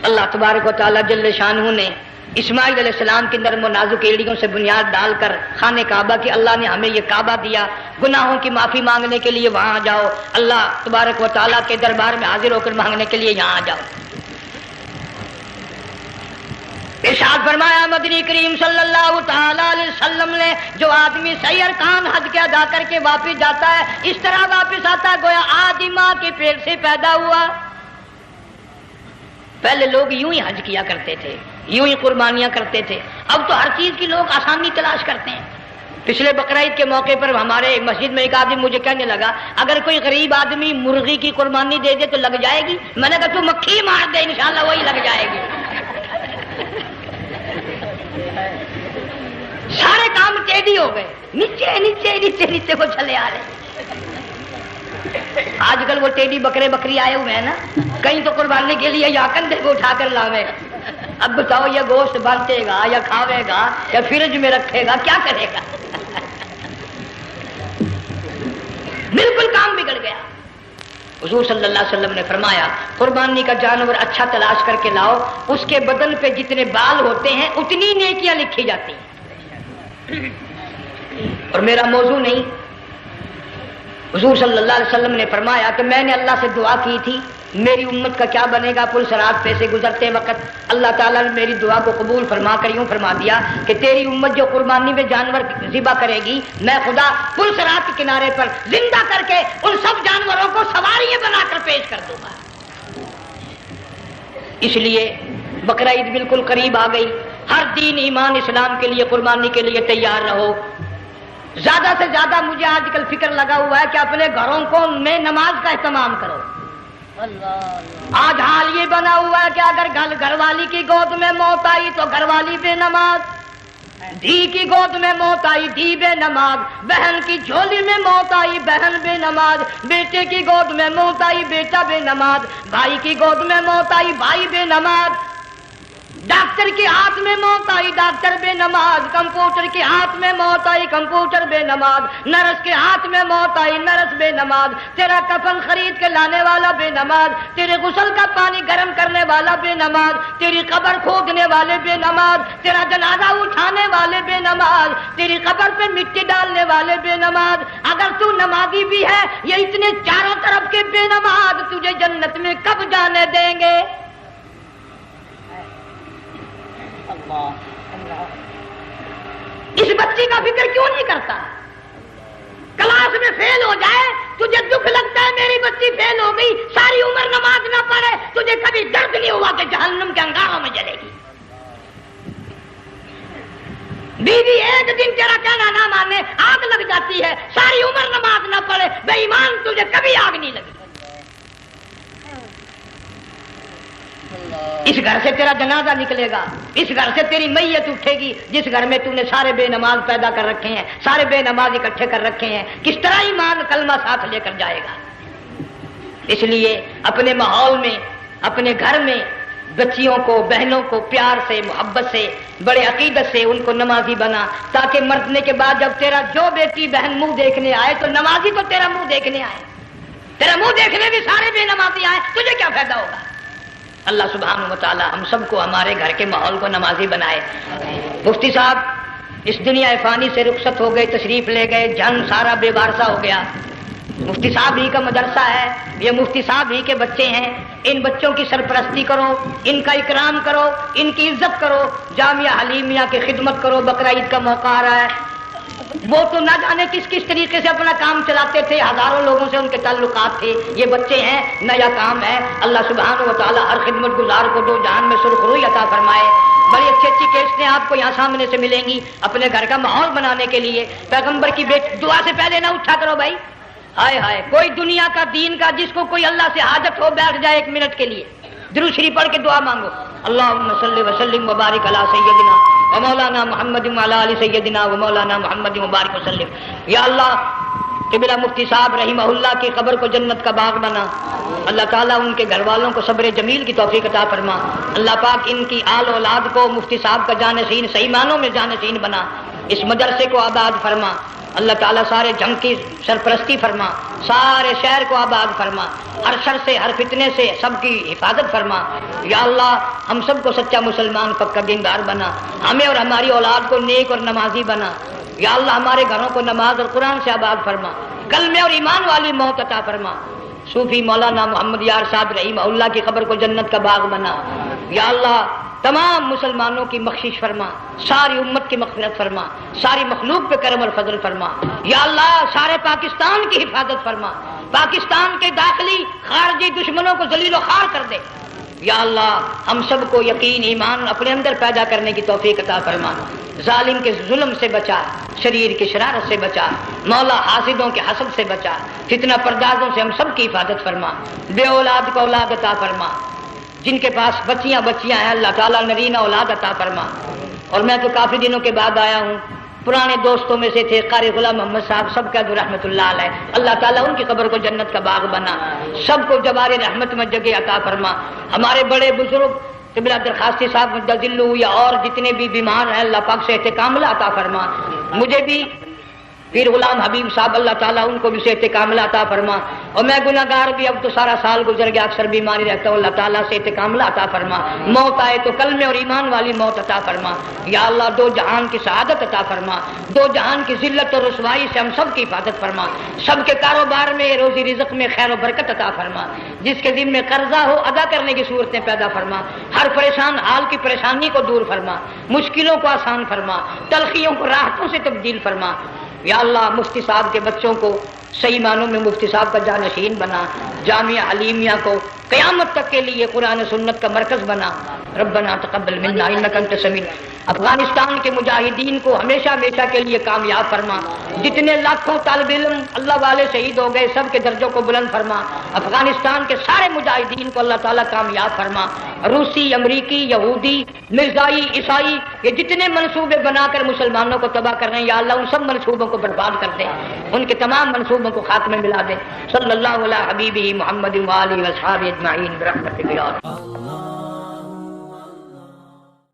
اللہ تبارک و تعالیٰ جل شانہ نے اسماعیل علیہ السلام کی نرم و نازک ایڑیوں سے بنیاد ڈال کر خانہ کعبہ کی، اللہ نے ہمیں یہ کعبہ دیا، گناہوں کی معافی مانگنے کے لیے وہاں جاؤ، اللہ تبارک و تعالیٰ کے دربار میں حاضر ہو کر مانگنے کے لیے یہاں جاؤ۔ ارشاد فرمایا مدنی کریم صلی اللہ تعالی علیہ وسلم نے جو آدمی صحیح ارکان حج کے ادا کر کے واپس جاتا ہے اس طرح واپس آتا ہے گویا آدھی ماں کے پیٹ سے پیدا ہوا۔ پہلے لوگ یوں ہی حج کیا کرتے تھے، یوں ہی قربانیاں کرتے تھے، اب تو ہر چیز کی لوگ آسانی تلاش کرتے ہیں۔ پچھلے بقرعید کے موقع پر ہمارے مسجد میں ایک آدمی مجھے کہنے لگا اگر کوئی غریب آدمی مرغی کی قربانی دے دے تو لگ جائے گی؟ میں نے کہا تو مکھی مار دے انشاءاللہ وہی لگ جائے گی۔ سارے کام ٹیڑھی ہو گئے، نیچے نیچے نیچے نیچے کو چلے آ رہے۔ آج کل وہ ٹیڑھی بکرے بکری آئے ہوئے ہیں نا، کہیں تو قربانی کے لیے یا کندھے کو اٹھا کر لاوے۔ اب بتاؤ یہ گوشت بنتے گا یا کھاوے گا یا فریج میں رکھے گا، کیا کرے گا؟ بالکل کام بگڑ گیا۔ حضور صلی اللہ علیہ وسلم نے فرمایا قربانی کا جانور اچھا تلاش کر کے لاؤ، اس کے بدن پہ جتنے بال ہوتے ہیں اتنی نیکیاں لکھی جاتی ہیں۔ اور میرا موضوع نہیں، حضور صلی اللہ علیہ وسلم نے فرمایا کہ میں نے اللہ سے دعا کی تھی میری امت کا کیا بنے گا، پل صراط پہ سے گزرتے وقت اللہ تعالیٰ نے میری دعا کو قبول فرما کر یوں فرما دیا کہ تیری امت جو قربانی میں جانور ذبح کرے گی میں خدا پل صراط کے کنارے پر زندہ کر کے ان سب جانوروں کو سواریاں بنا کر پیش کر دوں گا۔ اس لیے بقرعید بالکل قریب آ گئی، ہر دین ایمان اسلام کے لیے قربانی کے لیے تیار رہو۔ زیادہ سے زیادہ مجھے آج کل فکر لگا ہوا ہے کہ اپنے گھروں کو میں نماز کا اہتمام کرو۔ آج حال یہ بنا ہوا ہے کہ اگر گھر والی کی گود میں موت آئی تو گھر والی بے نماز، دھی کی گود میں موت آئی دھی بے نماز، بہن کی جھولی میں موت آئی بہن بے نماز، بیٹے کی گود میں موت آئی بیٹا بے نماز، بھائی کی گود میں موت آئی بھائی بے نماز۔ ڈاکٹر کے ہاتھ میں موت آئی، ڈاکٹر بے نماز، کمپیوٹر کے ہاتھ میں موت آئی، کمپیوٹر بے نماز، نرس کے ہاتھ میں موت آئی، نرس بے نماز، تیرا کفن خرید کے لانے والا بے نماز، تیرے غسل کا پانی گرم کرنے والا بے نماز، تیری قبر کھودنے والے بے نماز، تیرا جنازہ اٹھانے والے بے نماز، تیری قبر پہ مٹی ڈالنے والے بے نماز۔ اگر تو نمازی بھی ہے، یہ اتنے چاروں طرف کے بے نماز تجھے جنت میں کب جانے دیں گے؟ اس بچی کا فکر کیوں نہیں کرتا؟ کلاس میں فیل ہو جائے تجھے دکھ لگتا ہے میری بچی فیل ہو گئی، ساری عمر نماز نہ پڑھے تجھے کبھی درد نہیں ہوا کہ جہنم کے انگاروں میں جلے گی؟ بیوی ایک دن تیرا کہنا نہ مانے آگ لگ جاتی ہے، ساری عمر نماز نہ پڑھے بے ایمان تجھے کبھی آگ نہیں لگی۔ اس گھر سے تیرا جنازہ نکلے گا، اس گھر سے تیری میت اٹھے گی جس گھر میں تو نے سارے بے نماز پیدا کر رکھے ہیں، سارے بے نماز اکٹھے کر رکھے ہیں، کس طرح ایمان کلمہ ساتھ لے کر جائے گا؟ اس لیے اپنے ماحول میں، اپنے گھر میں بچیوں کو، بہنوں کو پیار سے، محبت سے، بڑے عقیدت سے ان کو نمازی بنا، تاکہ مرنے کے بعد جب تیرا جو بیٹی بہن منہ دیکھنے آئے تو نمازی تو تیرا منہ دیکھنے آئے، تیرا منہ دیکھنے بھی سارے بے نمازی آئے، تجھے کیا فائدہ ہوگا؟ اللہ سبحانہ و تعالی ہم سب کو ہمارے گھر کے ماحول کو نمازی بنائے۔ مفتی صاحب اس دنیا فانی سے رخصت ہو گئے، تشریف لے گئے، جان سارا بے وارثہ ہو گیا۔ مفتی صاحب ہی کا مدرسہ ہے، یہ مفتی صاحب ہی کے بچے ہیں، ان بچوں کی سرپرستی کرو، ان کا اکرام کرو، ان کی عزت کرو، جامعہ حلیمیہ کی خدمت کرو۔ بقرہ عید کا موقع آ رہا ہے، وہ تو نہ جانے کس کس طریقے سے اپنا کام چلاتے تھے، ہزاروں لوگوں سے ان کے تعلقات تھے، یہ بچے ہیں، نیا کام ہے۔ اللہ سبحانہ و تعالی ہر خدمت گزار کو دو جہان میں سرخ روئی عطا فرمائے۔ بڑی اچھی اچھی کیسٹیں آپ کو یہاں سامنے سے ملیں گی اپنے گھر کا ماحول بنانے کے لیے۔ پیغمبر کی دعا سے پہلے نہ اٹھا کرو بھائی، ہائے ہائے، کوئی دنیا کا دین کا جس کو کوئی اللہ سے حاجت ہو بیٹھ جائے ایک منٹ کے لیے، درود شریف پڑھ کے دعا مانگو، اللہم صلی وسلم وبارک علی سیدنا و مولانا محمد وعلی آل سیدنا و مولانا محمد وبارک وسلم۔ یا اللہ قبلہ مفتی صاحب رحمہ اللہ کی قبر کو جنت کا باغ بنا، اللہ تعالیٰ ان کے گھر والوں کو صبر جمیل کی توفیق عطا فرما، اللہ پاک ان کی آل اولاد کو مفتی صاحب کا جانشین صحیح معنوں میں جانشین بنا، اس مدرسے کو آباد فرما، اللہ تعالیٰ سارے جنگ کی سرپرستی فرما، سارے شہر کو آباد فرما، ہر شر سے ہر فتنے سے سب کی حفاظت فرما۔ یا اللہ ہم سب کو سچا مسلمان پکا دیندار بنا، ہمیں اور ہماری اولاد کو نیک اور نمازی بنا۔ یا اللہ ہمارے گھروں کو نماز اور قرآن سے آباد فرما، کلمے اور ایمان والی موت عطا فرما۔ صوفی مولانا محمد یار صاحب رحمہ اللہ کی قبر کو جنت کا باغ بنا۔ یا اللہ تمام مسلمانوں کی بخشش فرما، ساری امت کی مغفرت فرما، ساری مخلوق پہ کرم اور فضل فرما۔ یا اللہ سارے پاکستان کی حفاظت فرما، پاکستان کے داخلی خارجی دشمنوں کو ذلیل و خوار کر دے۔ یا اللہ ہم سب کو یقین ایمان اپنے اندر پیدا کرنے کی توفیق عطا فرما، ظالم کے ظلم سے بچا، شریر کی شرارت سے بچا، مولا حاسدوں کے حسد سے بچا، فتنہ پردازوں سے ہم سب کی حفاظت فرما، بے اولاد کو اولاد عطا فرما، جن کے پاس بچیاں ہیں اللہ تعالیٰ نرینہ اولاد عطا فرما۔ اور میں تو کافی دنوں کے بعد آیا ہوں، پرانے دوستوں میں سے تھے قاری غلام محمد صاحب، سب کا جو رحمت اللہ علیہ، اللہ تعالیٰ ان کی قبر کو جنت کا باغ بنا، سب کو جوار رحمت میں جگہ عطا فرما۔ ہمارے بڑے بزرگ قبلہ درخواستی صاحب مدذلو یا اور جتنے بھی بیمار ہیں اللہ پاک صحت کاملہ عطا فرما، مجھے بھی پیر غلام حبیب صاحب اللہ تعالیٰ ان کو بھی صحت کاملہ عطا فرما، اور میں گناہ گار بھی اب تو سارا سال گزر گیا، اکثر بیماری رہتا ہوں، اللہ تعالیٰ صحت کاملہ عطا فرما، موت آئے تو کلمے اور ایمان والی موت عطا فرما۔ یا اللہ دو جہان کی سعادت عطا فرما، دو جہان کی ذلت اور رسوائی سے ہم سب کی حفاظت فرما، سب کے کاروبار میں روزی رزق میں خیر و برکت عطا فرما، جس کے ذمہ قرضہ ہو ادا کرنے کی صورتیں پیدا فرما، ہر پریشان حال کی پریشانی کو دور فرما، مشکلوں کو آسان فرما، تلخیوں کو راحتوں سے تبدیل فرما۔ یا اللہ مفتی صاحب کے بچوں کو صحیح معنوں میں مفتی صاحب کا جانشین بنا، جامعہ حلیمیہ کو قیامت تک کے لیے قرآن سنت کا مرکز بنا۔ ربنا تقبل منا انک انت السمیع۔ افغانستان کے مجاہدین کو ہمیشہ ہمیشہ کے لیے کامیاب فرما، جتنے لاکھوں طالب علم اللہ والے شہید ہو گئے سب کے درجوں کو بلند فرما، افغانستان کے سارے مجاہدین کو اللہ تعالیٰ کامیاب فرما، روسی، امریکی، یہودی، مرزائی، عیسائی، یہ جتنے منصوبے بنا کر مسلمانوں کو تباہ کر رہے ہیں یا اللہ ان سب منصوبوں کو برباد کر دے، ان کے تمام منصوبوں کو خاتمے ملا دے۔ صلی اللہ علیہ حبیبہ محمد وآلہ وصحبہ اجمعین برحمتک یا اللہ۔